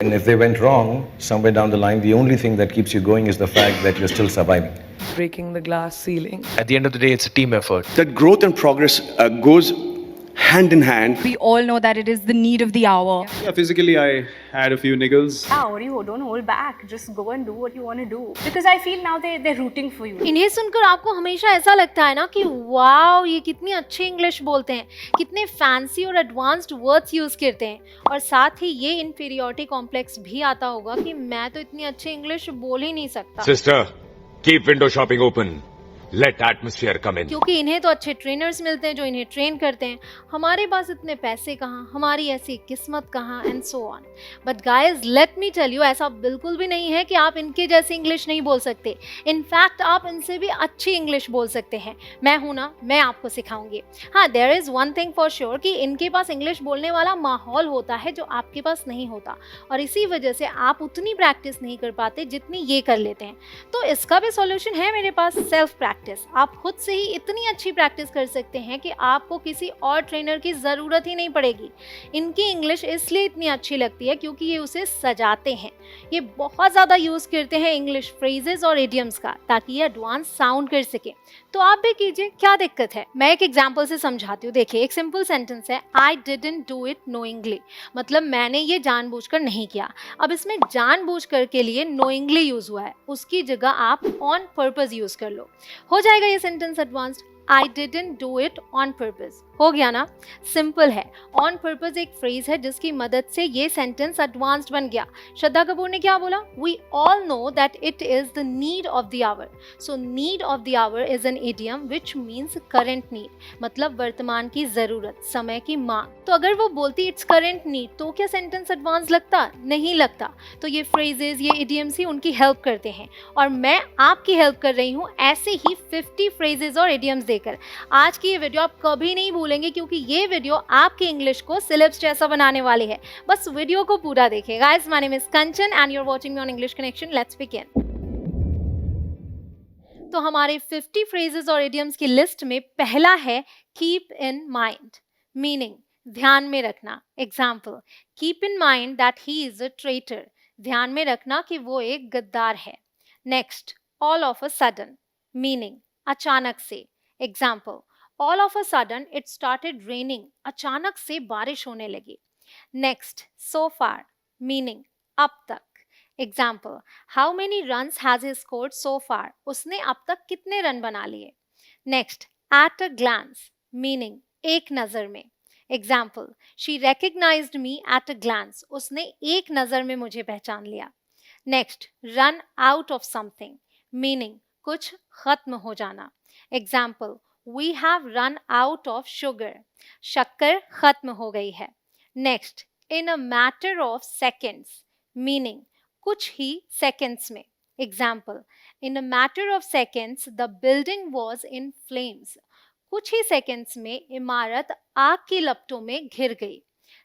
And if they went wrong somewhere down the line, the only thing that keeps you going is the fact that you're still surviving. Breaking the glass ceiling. At the end of the day, it's a team effort. That growth and progress goes hand in hand. We all know that it is the need of the hour. Yeah, physically I had a few niggles. Don't hold back. Just go and do what you want to do. Because I feel now they're rooting for you. इन्हें सुनकर आपको हमेशा ऐसा लगता है ना कि wow ये कितनी अच्छी इंग्लिश बोलते हैं, कितने फैंसी और एडवांस्ड वर्ड्स यूज करते हैं, और साथ ही ये इन्फीरियरिटी कॉम्प्लेक्स भी आता होगा कि मैं तो इतनी अच्छी इंग्लिश बोल ही नहीं सकता। Sister, keep window shopping open. Let atmosphere come in. क्योंकि इन्हें तो अच्छे ट्रेनर्स मिलते हैं जो इन्हें ट्रेन करते हैं, हमारे पास इतने पैसे कहाँ, हमारी ऐसी किस्मत कहाँ, and so on. But guys let me tell you, ऐसा बिल्कुल भी नहीं है कि आप इनके जैसी इंग्लिश नहीं बोल सकते। इनफैक्ट आप इनसे भी अच्छी इंग्लिश बोल सकते हैं। मैं हूं ना, मैं आपको सिखाऊंगी। हाँ, there is one thing for sure कि इनके पास इंग्लिश बोलने वाला माहौल होता है जो आपके पास नहीं होता, और इसी वजह से आप उतनी प्रैक्टिस नहीं कर पाते जितनी ये कर लेते हैं। तो इसका भी सॉल्यूशन है मेरे पास, सेल्फ प्रैक्टिस। आप खुद से ही इतनी अच्छी प्रैक्टिस कर सकते हैं कि आपको किसी और ट्रेनर की ज़रूरत ही नहीं पड़ेगी। इनकी इंग्लिश इसलिए इतनी अच्छी लगती है क्योंकि ये उसे सजाते हैं। ये बहुत ज़्यादा यूज़ करते हैं इंग्लिश फ्रेजेस और इडियम्स का, ताकि ये एडवांस साउंड कर सके। तो आप भी कीजिए, क्या दिक्कत है। मैं एक एग्जाम्पल से समझाती हूँ। देखिए, एक सिंपल सेंटेंस है, I didn't do it knowingly, मतलब मैंने ये जानबूझकर नहीं किया। अब इसमें जानबूझकर के लिए नोइंगली यूज़ हुआ है, उसकी जगह आप ऑन पर्पस यूज़ कर लो। हो जाएगा ये sentence advanced. I didn't do it on purpose, हो गया ना, सिंपल है। ऑन पर्पस एक फ्रेज है जिसकी मदद से ये सेंटेंस एडवांस्ड बन गया। श्रद्धा कपूर ने क्या बोला, we all know that it is the need of the hour. So need of the hour is an idiom which means current need, मतलब वर्तमान की जरूरत, समय की मांग। तो अगर वो बोलती इट्स करंट नीड, तो क्या सेंटेंस एडवांस लगता? नहीं लगता। तो ये फ्रेजेस, ये इडियम्स ही उनकी हेल्प करते हैं, और मैं आपकी हेल्प कर रही हूँ ऐसे ही 50 फ्रेजेस और इडियम्स देकर। आज की ये वीडियो आप कभी नहीं भूलेंगे, क्योंकि ये वीडियो आपकी इंग्लिश को सिलेबस जैसा बनाने वाली है। बस वीडियो को पूरा देखिए। Guys, my name is Kanchan and you are watching me on English connection. Let's begin. तो हमारे 50 फ्रेजेस और इडियम्स की लिस्ट में पहला है कीप इन माइंड, मीनिंग ध्यान में रखना। Example, keep in mind that he is a traitor, ध्यान में रखना कि वो एक गद्दार है। Next, all of a sudden, meaning अचानक से। Example, all of a sudden it started raining, अचानक से बारिश होने लगी। नेक्स्ट, सो फार, मीनिंग अब तक। Example, how many runs has he scored so far, उसने अब तक कितने रन बना लिए। Next, at a glance, meaning एक नज़र में। Example, she recognised me at a glance, उसने एक नज़र में मुझे पहचान लिया। Next, run out of something, meaning कुछ खत्म हो जाना। Example, we have run out of sugar, शक्कर खत्म हो गई है। Next, in a matter of seconds, meaning कुछ ही सेकेंड्स में। Example, in a matter of seconds the building was in flames, कुछ ही सेकेंड्स में इमारत आग की लपटों में घिर गई।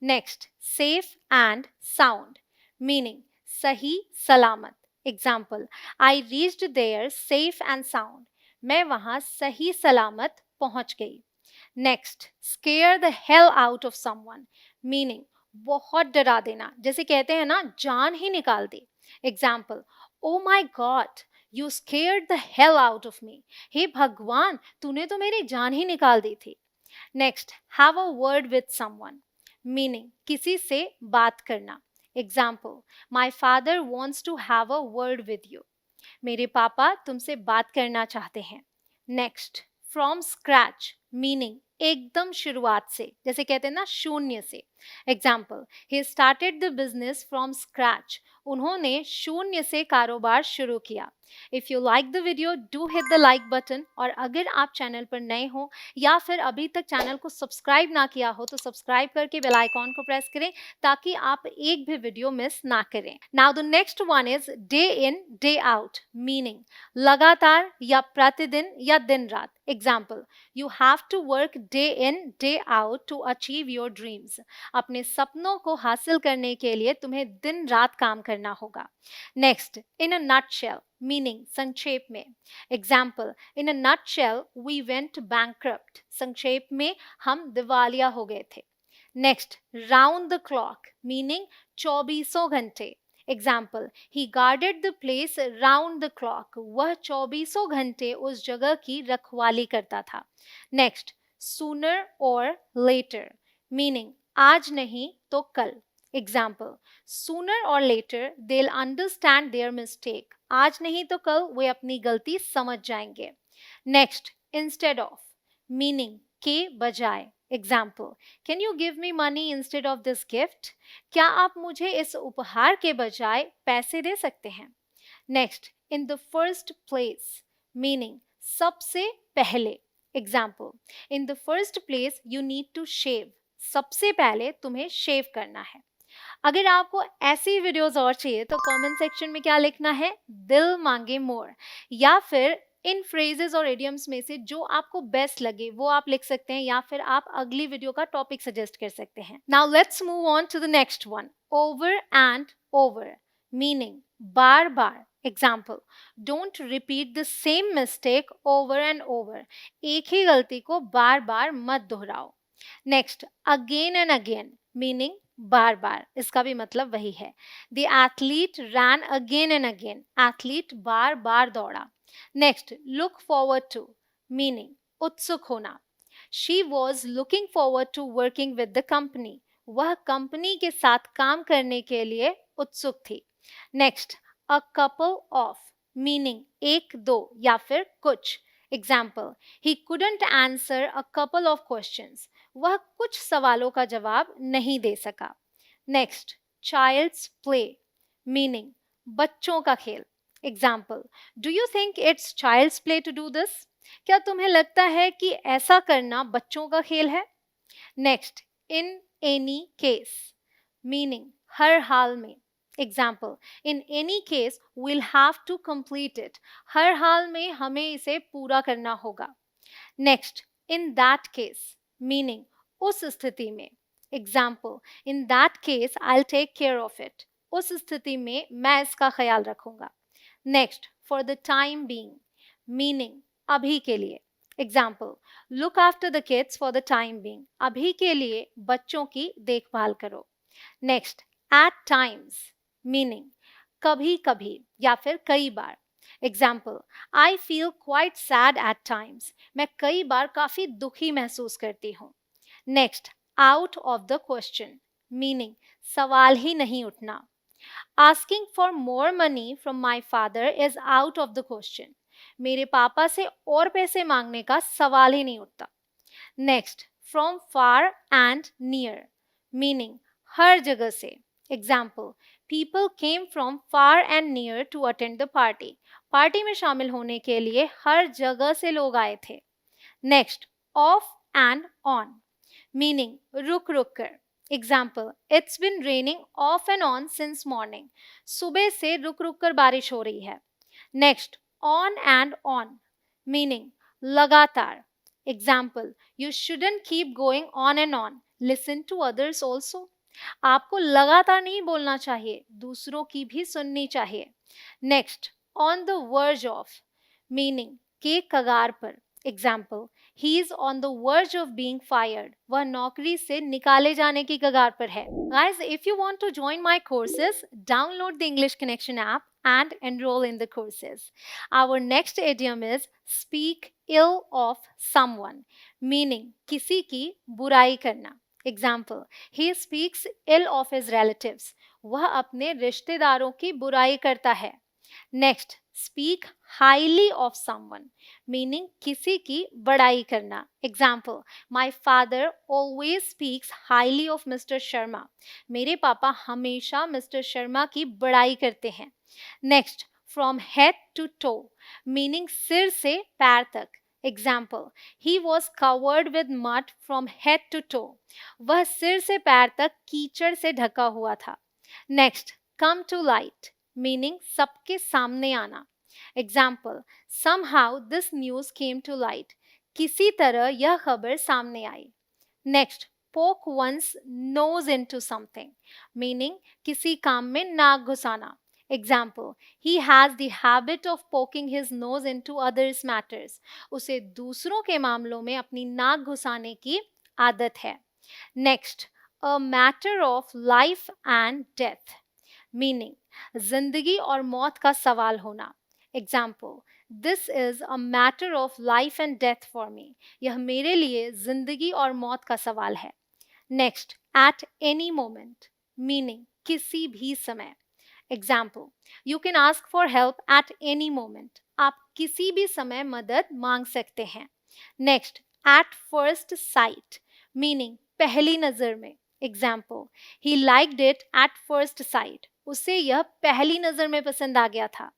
Next, safe and sound, meaning सही सलामत। Example, I reached there safe and sound, मैं वहां सही सलामत पहुंच गई। Next, scare the hell out of someone, meaning बहुत डरा देना, जैसे कहते हैं ना जान ही निकाल दे। Example, oh my god you scared the hell out of me, हे भगवान तूने तो मेरी जान ही निकाल दी थी। Next, have a word with someone, meaning किसी से बात करना। Example, my father wants to have a word with you, मेरे पापा तुमसे बात करना चाहते हैं। नेक्स्ट, फ्रॉम स्क्रैच, मीनिंग एकदम शुरुआत से, जैसे कहते हैं ना शून्य से। Example, he started the business from scratch, उन्होंने शून्य से कारोबार शुरू किया। If you like the video do hit the like button, और अगर आप चैनल पर नए हो या फिर अभी तक चैनल को सब्सक्राइब ना किया हो तो सब्सक्राइब करके बेल आइकॉन को प्रेस करें ताकि आप एक भी वीडियो मिस ना करें। Now the next one is day in day out, meaning लगातार या प्रतिदिन या दिन रात। Example, you have to work day in day out to achieve your dreams, अपने सपनों को हासिल करने के लिए तुम्हें दिन रात काम करना होगा। Next, in a nutshell, meaning संक्षेप में। Example, in a nutshell we went bankrupt, संक्षेप में हम दिवालिया हो गए थे। Next, round the clock meaning चौबीसों घंटे. Example, he guarded the place round the clock. वह चौबीसों घंटे उस जगह की रखवाली करता था. Next, sooner or later meaning आज नहीं तो कल. Example, sooner or later they will understand their mistake. आज नहीं तो कल वे अपनी गलती समझ जाएंगे. नेक्स्ट, इंस्टेड ऑफ मीनिंग के बजाय. Example, can you give me money instead of this gift. क्या आप मुझे इस उपहार के बजाय पैसे दे सकते हैं. Next, in the first place meaning सबसे पहले. Example, in the first place you need to shave. सबसे पहले तुम्हें शेव करना है. अगर आपको ऐसी वीडियोस और चाहिए तो कमेंट सेक्शन में क्या लिखना है, दिल मांगे मोर, या फिर इन फ्रेजेस और इडियम्स में से जो आपको बेस्ट लगे वो आप लिख सकते हैं, या फिर आप अगली वीडियो का टॉपिक सजेस्ट कर सकते हैं. Now let's move on to the next one. Over and over meaning बार बार. Example, don't repeat the same mistake over and over. एक ही गलती को बार बार मत दोहराओ. Next, again and again meaning बार बार. इसका भी मतलब वही है. The athlete ran again and again. Athlete बार बार दौड़ा. Next, look forward to meaning उत्सुक होना. She was looking forward to working with the company. वह कंपनी के साथ काम करने के लिए उत्सुक थी. Next, a couple of meaning एक दो या फिर कुछ. Example, he couldn't answer a couple of questions. वह कुछ सवालों का जवाब नहीं दे सका. नेक्स्ट, चाइल्ड्स प्ले मीनिंग बच्चों का खेल. Example, do you think it's child's play to do this. क्या तुम्हें लगता है कि ऐसा करना बच्चों का खेल है. Next, in any case meaning हर हाल में. Example, in any case will have to complete it. हर हाल में हमें इसे पूरा करना होगा. Next, in that case meaning उस स्थिति में. Example, in that case I will take care of it. उस स्थिति में मैं इसका ख्याल रखूंगा. Next, for the time being meaning अभी के लिए. Example, look after the kids for the time being. अभी के लिए बच्चों की देखभाल करो. नेक्स्ट, एट टाइम्स मीनिंग कभी कभी या फिर कई बार. Example, I feel quite sad at times. मैं कई बार काफी दुखी महसूस करती हूँ. Next, out of the question meaning सवाल ही नहीं उठना. Asking for more money from my father is out of the question. मेरे पापा से और पैसे मांगने का सवाल ही नहीं उठता. Next, from far and near meaning हर जगह से. Example, people came from far and near to attend the party. Party में शामिल होने के लिए हर जगह से लोग आए थे. Next, off and on meaning रुक रुक कर. Example, it's been raining off and on since morning. सुबह से रुक रुक कर बारिश हो रही है. Next, on and on meaning लगातार. Example, you shouldn't keep going on and on. Listen to others also. आपको लगातार नहीं बोलना चाहिए, दूसरों की भी सुननी चाहिए. Next, on the verge of meaning के कगार पर. Example, he is on the verge of being fired. वह नौकरी से निकाले जाने की कगार पर है. Guys, if you want to join my courses, download the English connection app and enroll in the courses. Our next idiom is speak ill of someone, meaning किसी की बुराई करना. Example, he speaks ill of his relatives. वह अपने रिश्तेदारों की बुराई करता है. Next, speak highly of someone, meaning किसी की बड़ाई करना. Example, my father always speaks highly of Mr. Sharma. मेरे पापा हमेशा मिस्टर शर्मा की बड़ाई करते हैं. Next, from head to toe, meaning सिर से पैर तक. Example, he was covered with mud from head to toe. वह सिर से पैर तक कीचड़ से ढका हुआ था. Next, come to light, meaning सबके सामने आना. Example, somehow this news came to light. किसी तरह यह खबर सामने आई. Next, poke one's nose into something, meaning किसी काम में नाक घुसाना. Example, he has the habit of poking his nose into others' matters. उसे दूसरों के मामलों में अपनी नाक घुसाने की आदत है. Next, a matter of life and death, meaning जिंदगी और मौत का सवाल होना. Example, this is a matter of life and death for me. यह मेरे लिए जिंदगी और मौत का सवाल है. Next, at any moment, meaning किसी भी समय. Example, you can ask for help at any moment. आप किसी भी समय मदद मांग सकते हैं. Next, at first sight, meaning पहली नजर में. Example, he liked it at first sight. उसे यह पहली नजर में पसंद आ गया था.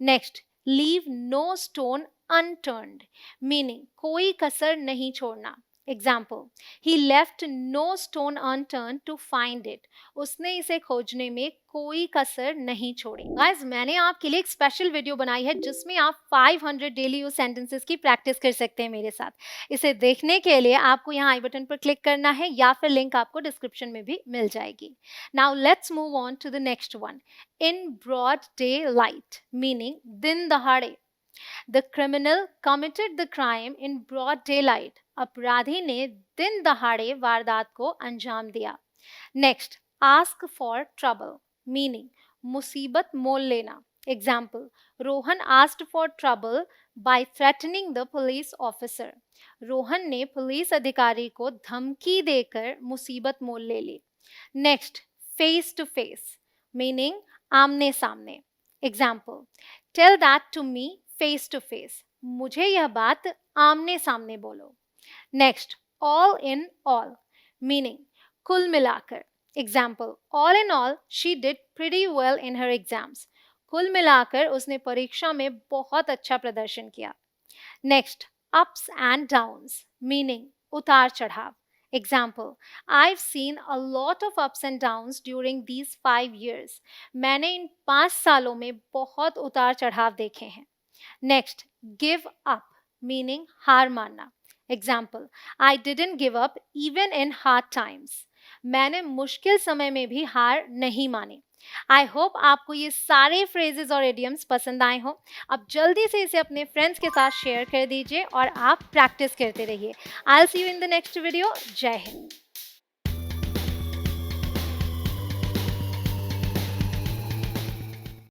Next, leave no stone unturned, meaning कोई कसर नहीं छोड़ना. Example, he left no stone unturned to find it. उसने इसे खोजने में कोई कसर नहीं छोड़ी. Guys, मैंने आपके लिए एक स्पेशल वीडियो बनाई है जिसमें आप 500 डेली यूज सेंटेंसेस की प्रैक्टिस कर सकते हैं मेरे साथ. इसे देखने के लिए आपको यहाँ आई बटन पर क्लिक करना है या फिर लिंक आपको डिस्क्रिप्शन में भी मिल जाएगी. Now let's move on to the next one. In broad daylight, meaning दिन दहाड़े. The criminal committed the crime in broad daylight. अपराधी ने दिन दहाड़े वारदात को अंजाम दिया. Next, ask for trouble, meaning मुसीबत मोल लेना. Example, Rohan asked for trouble by threatening the police officer. Rohan ने पुलिस अधिकारी को धमकी देकर मुसीबत मोल ले ली. Next, face to face, meaning आमने सामने. Example, tell that to me face to face. मुझे यह बात आमने सामने बोलो. Next, all in all, meaning कुल मिलाकर. Example, all in all, she did pretty well in her exams. कुल मिलाकर उसने परीक्षा में बहुत अच्छा प्रदर्शन किया. Next, ups and downs, meaning उतार चढ़ाव. Example, I've seen a lot of ups and downs during these 5 years. मैंने इन 5 सालों में बहुत उतार चढ़ाव देखे हैं. Next, give up, meaning हार मानना. Example, I didn't give up even in hard times. मैंने मुश्किल समय में भी हार नहीं मानी. आई होप आपको ये सारे फ्रेजेस और इडियम्स पसंद आए हों. अब जल्दी से इसे अपने फ्रेंड्स के साथ शेयर कर दीजिए और आप प्रैक्टिस करते रहिए. I will see you in the next video. जय हिंद.